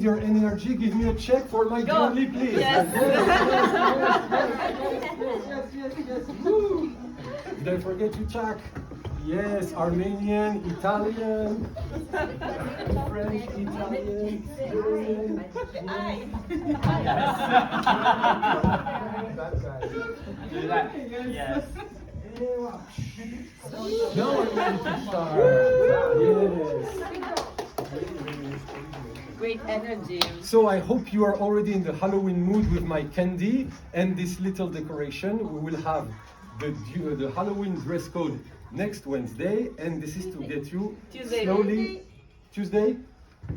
your energy, give me a check for my girly, please. Yes. Yes. Woo. Did I forget you, Chuck? Yes, Armenian, Italian, French, Italian, Syrian. Yes. Now I'm ready to start. Yes. Great energy. So I hope you are already in the Halloween mood with my candy and this little decoration. We will have the Halloween dress code next Wednesday, and this is to get you Tuesday. slowly. Tuesday?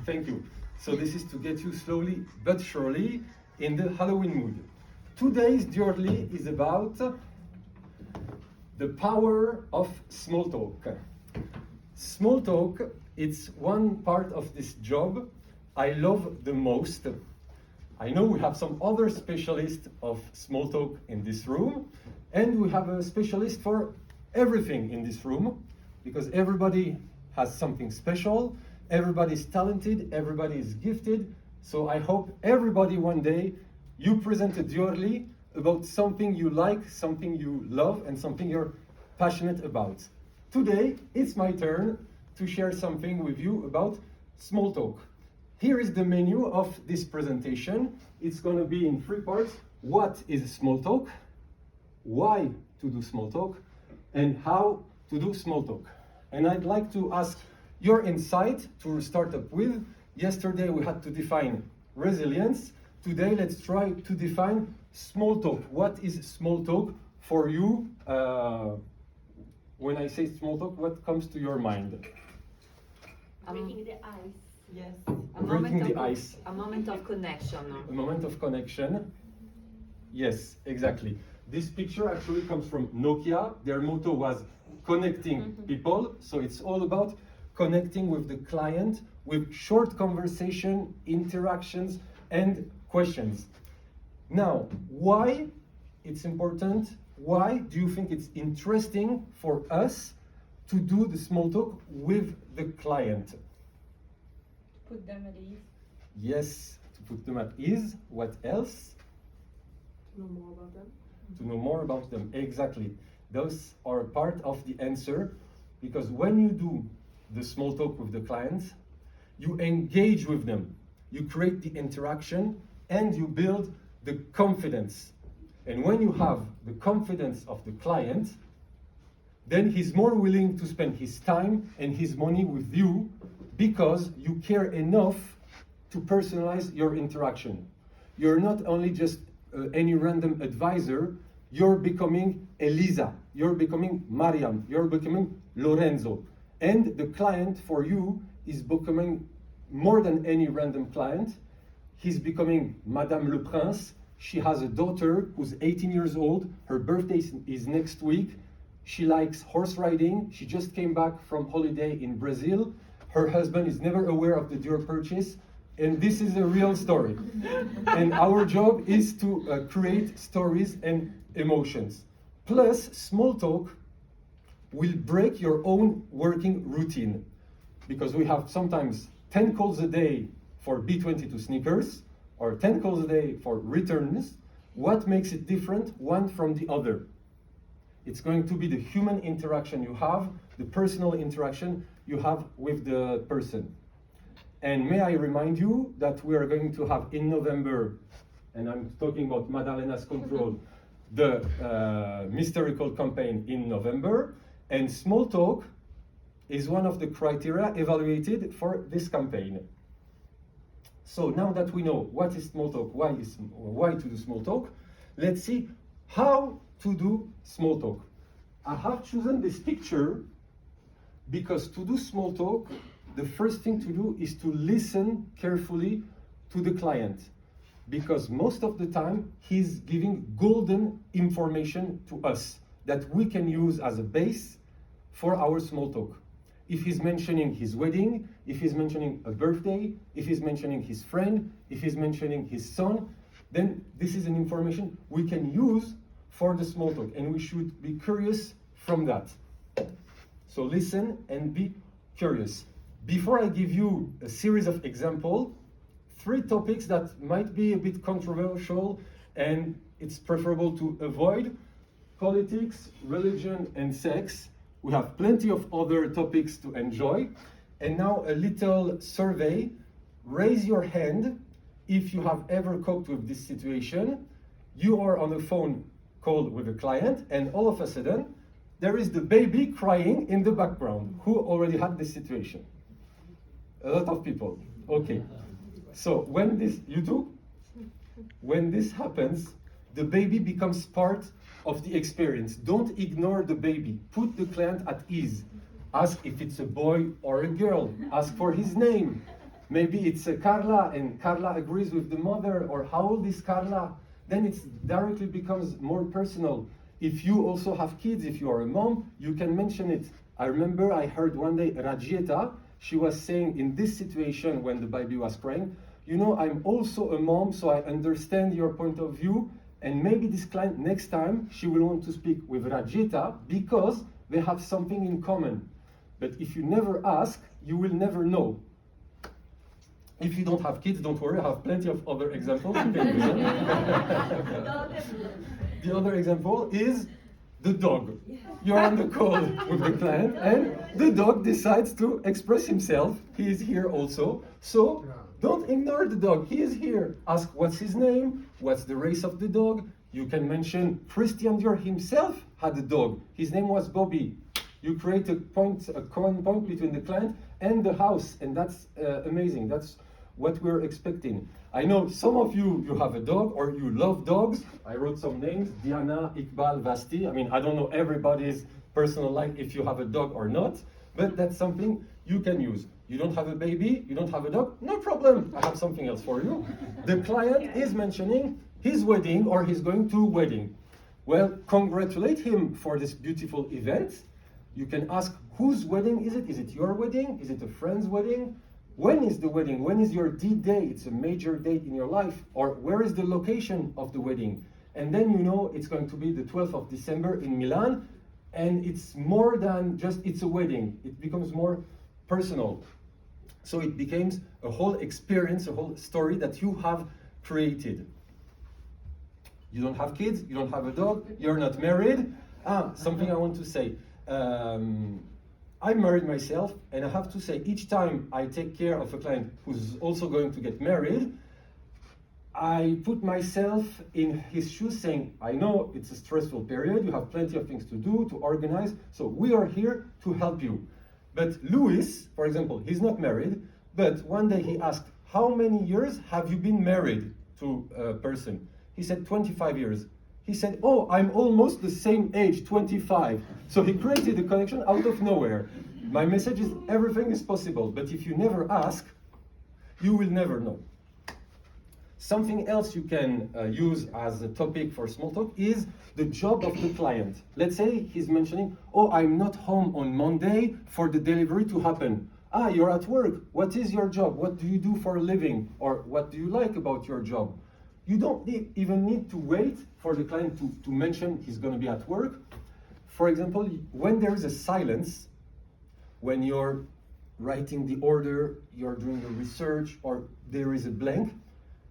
Thank you. So this is to get you slowly but surely in the Halloween mood. Today's Diorly is about the power of small talk. Small talk, it's one part of this job I love the most. I know we have some other specialists of small talk in this room, and we have a specialist for everything in this room, because everybody has something special, everybody is talented, everybody is gifted. So I hope everybody one day you present a Diorly about something you like, something you love, and something you're passionate about. Today, it's my turn to share something with you about small talk. Here is the menu of this presentation. It's going to be in 3 parts. What is small talk? Why to do small talk? And how to do small talk. And I'd like to ask your insight to start up with. Yesterday we had to define resilience. Today let's try to define small talk. What is small talk for you? When I say small talk, what comes to your mind? Breaking the ice. Yes. Breaking the ice. A moment of connection. A moment of connection. Yes, exactly. This picture actually comes from Nokia. Their motto was connecting people. So it's all about connecting with the client with short conversation, interactions, and questions. Now, why it's important? Why do you think it's interesting for us to do the small talk with the client? Put them at ease. Yes, to put them at ease. What else? To know more about them. To know more about them. Exactly. Those are part of the answer, because when you do the small talk with the client, you engage with them, you create the interaction, and you build the confidence. And when you have the confidence of the client, then he's more willing to spend his time and his money with you, because you care enough to personalize your interaction. You're not only just any random advisor, you're becoming Elisa, you're becoming Mariam, you're becoming Lorenzo. And the client for you is becoming more than any random client. He's becoming Madame Le Prince. She has a daughter who's 18 years old. Her birthday is next week. She likes horse riding. She just came back from holiday in Brazil. Her husband is never aware of the Dior purchase. And this is a real story. And our job is to create stories and emotions. Plus, small talk will break your own working routine, because we have sometimes 10 calls a day for B22 sneakers or 10 calls a day for returns. What makes it different one from the other? It's going to be the human interaction you have, the personal interaction you have with the person. And may I remind you that we are going to have in November, and I'm talking about Madalena's Control, the Mystical campaign in November, and small talk is one of the criteria evaluated for this campaign. So now that we know what is small talk, why to do small talk, let's see how to do small talk. I have chosen this picture because to do small talk, the first thing to do is to listen carefully to the client, because most of the time he's giving golden information to us that we can use as a base for our small talk. If he's mentioning his wedding, if he's mentioning a birthday, if he's mentioning his friend, if he's mentioning his son, then this is an information we can use for the small talk, and we should be curious from that. So listen and be curious. Before I give you a series of examples, three topics that might be a bit controversial, and it's preferable to avoid: politics, religion, and sex. We have plenty of other topics to enjoy. And now a little survey. Raise your hand if you have ever coped with this situation. You are on a phone call with a client, and all of a sudden, there is the baby crying in the background. Who already had this situation? A lot of people. Okay. So when this, you do? When this happens, the baby becomes part of the experience. Don't ignore the baby. Put the client at ease. Ask if it's a boy or a girl. Ask for his name. Maybe it's a Carla, and Carla agrees with the mother, or how old is Carla? Then it directly becomes more personal. If you also have kids, if you are a mom, you can mention it. I remember I heard one day Rajieta, she was saying in this situation when the baby was crying, you know, I'm also a mom, so I understand your point of view, and maybe this client next time, she will want to speak with Rajieta because they have something in common. But if you never ask, you will never know. If you don't have kids, don't worry, I have plenty of other examples. You can use them. The other example is the dog. You're on the call with the client, and the dog decides to express himself. He is here also. So don't ignore the dog. He is here. Ask what's his name, what's the race of the dog. You can mention Christian Dior himself had a dog. His name was Bobby. You create a common point between the client and the house, and that's amazing. That's what we're expecting. I know some of you have a dog, or you love dogs. I wrote some names: Diana, Iqbal, Vasti. I mean, I don't know everybody's personal life if you have a dog or not, but that's something you can use. You don't have a baby, you don't have a dog, no problem. I have something else for you. The client is mentioning his wedding, or he's going to wedding. Well, congratulate him for this beautiful event. You can ask, whose wedding is it? Is it your wedding? Is it a friend's wedding? When is the wedding? When is your D-Day? It's a major date in your life. Or where is the location of the wedding? And then you know it's going to be the 12th of December in Milan. And it's more than just it's a wedding. It becomes more personal. So it becomes a whole experience, a whole story that you have created. You don't have kids, you don't have a dog, you're not married. Something I want to say. I'm married myself, and I have to say, each time I take care of a client who's also going to get married, I put myself in his shoes, saying, I know it's a stressful period, you have plenty of things to do, to organize, so we are here to help you. But Louis, for example, he's not married, but one day he asked, how many years have you been married to a person? He said, 25 years. He said, oh, I'm almost the same age, 25. So he created a connection out of nowhere. My message is, everything is possible, but if you never ask, you will never know. Something else you can use as a topic for small talk is the job of the client. Let's say he's mentioning, oh, I'm not home on Monday for the delivery to happen. Ah, you're at work. What is your job? What do you do for a living? Or what do you like about your job? You don't even need to wait for the client to mention he's going to be at work. For example, when there is a silence, when you're writing the order, you're doing the research, or there is a blank,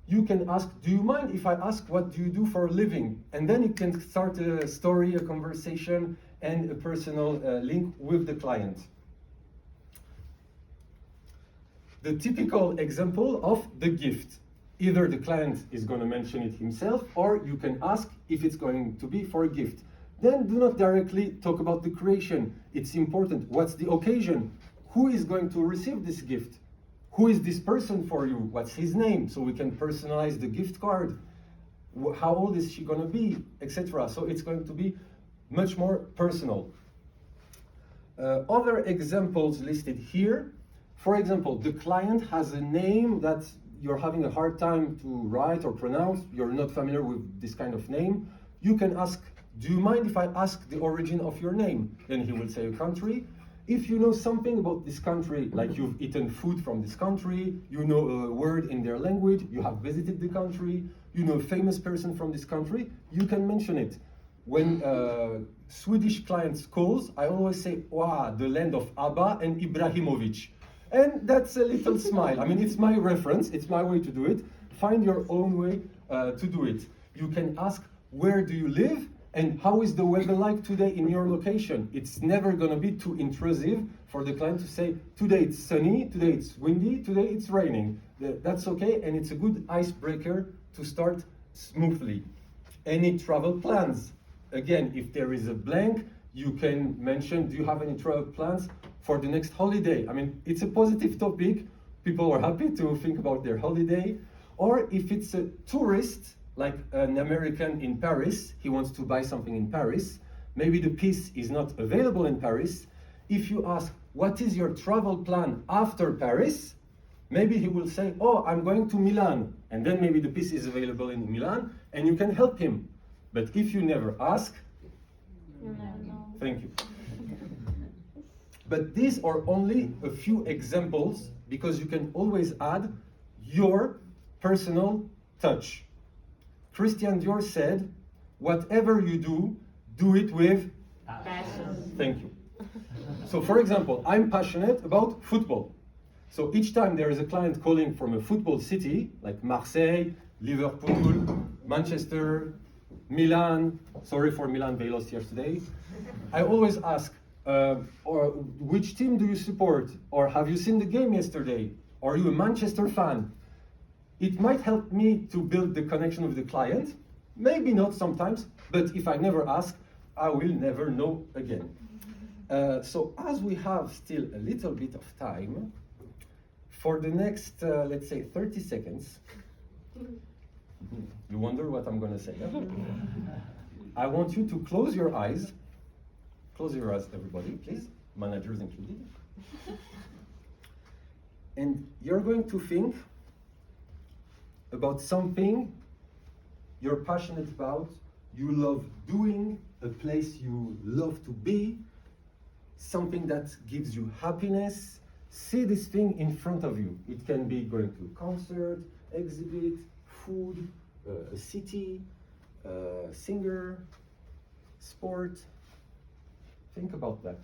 you can ask, do you mind if I ask what do you do for a living? And then you can start a story, a conversation, and a personal link with the client. The typical example of the gift. Either the client is going to mention it himself, or you can ask if it's going to be for a gift. Then do not directly talk about the creation. It's important. What's the occasion? Who is going to receive this gift? Who is this person for you? What's his name? So we can personalize the gift card. How old is she going to be? Etc. So it's going to be much more personal. Other examples listed here. For example, the client has a name that you're having a hard time to write or pronounce, you're not familiar with this kind of name. You can ask, do you mind if I ask the origin of your name? Then he will say a country. If you know something about this country, like you've eaten food from this country, you know a word in their language, you have visited the country, you know a famous person from this country, you can mention it. When Swedish clients calls, I always say, wow, the land of ABBA and Ibrahimovic. And that's a little smile. I mean, it's my reference, it's my way to do it. Find your own way to do it. You can ask, where do you live? And how is the weather like today in your location? It's never going to be too intrusive for the client to say, today it's sunny, today it's windy, today it's raining. That's okay, and it's a good icebreaker to start smoothly. Any travel plans? Again, if there is a blank, you can mention, do you have any travel plans for the next holiday? I mean, it's a positive topic. People are happy to think about their holiday. Or if it's a tourist, like an American in Paris, he wants to buy something in Paris, maybe the piece is not available in Paris. If you ask, what is your travel plan after Paris? Maybe he will say, oh, I'm going to Milan. And then maybe the piece is available in Milan and you can help him. But if you never ask, thank you. But these are only a few examples because you can always add your personal touch. Christian Dior said, whatever you do, do it with Passion. thank you. So for example, I'm passionate about football. So each time there is a client calling from a football city, like Marseille, Liverpool, Manchester, Milan, sorry for Milan, they lost yesterday. I always ask, or which team do you support? Or have you seen the game yesterday? Are you a Manchester fan? It might help me to build the connection with the client. Maybe not sometimes, but if I never ask, I will never know again. So as we have still a little bit of time, for the next, let's say 30 seconds, you wonder what I'm gonna say, huh? I want you to close your eyes. Close your eyes, everybody, please, managers included. And you're going to think about something you're passionate about, you love doing, a place you love to be, something that gives you happiness. See this thing in front of you. It can be going to a concert, exhibit, food, a city, singer, sport. Think about that.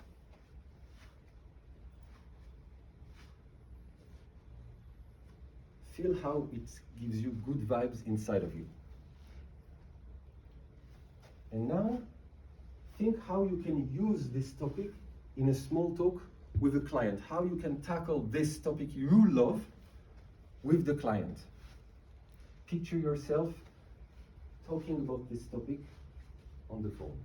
Feel how it gives you good vibes inside of you. And now, think how you can use this topic in a small talk with a client, how you can tackle this topic you love with the client. Picture yourself talking about this topic on the phone.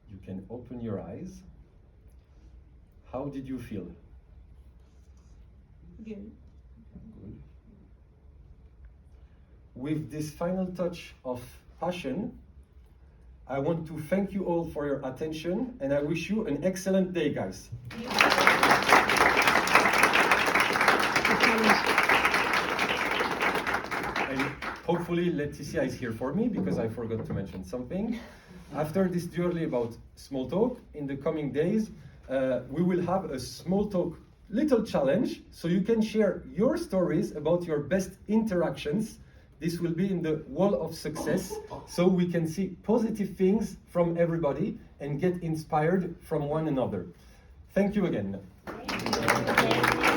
You can open your eyes. How did you feel? Good. Good. With this final touch of passion, I want to thank you all for your attention and I wish you an excellent day, guys. And hopefully Laetitia is here for me because I forgot to mention something. After this journey about small talk, in the coming days, we will have a small talk little challenge so you can share your stories about your best interactions. This will be in the wall of success so we can see positive things from everybody and get inspired from one another. Thank you again. Thank you.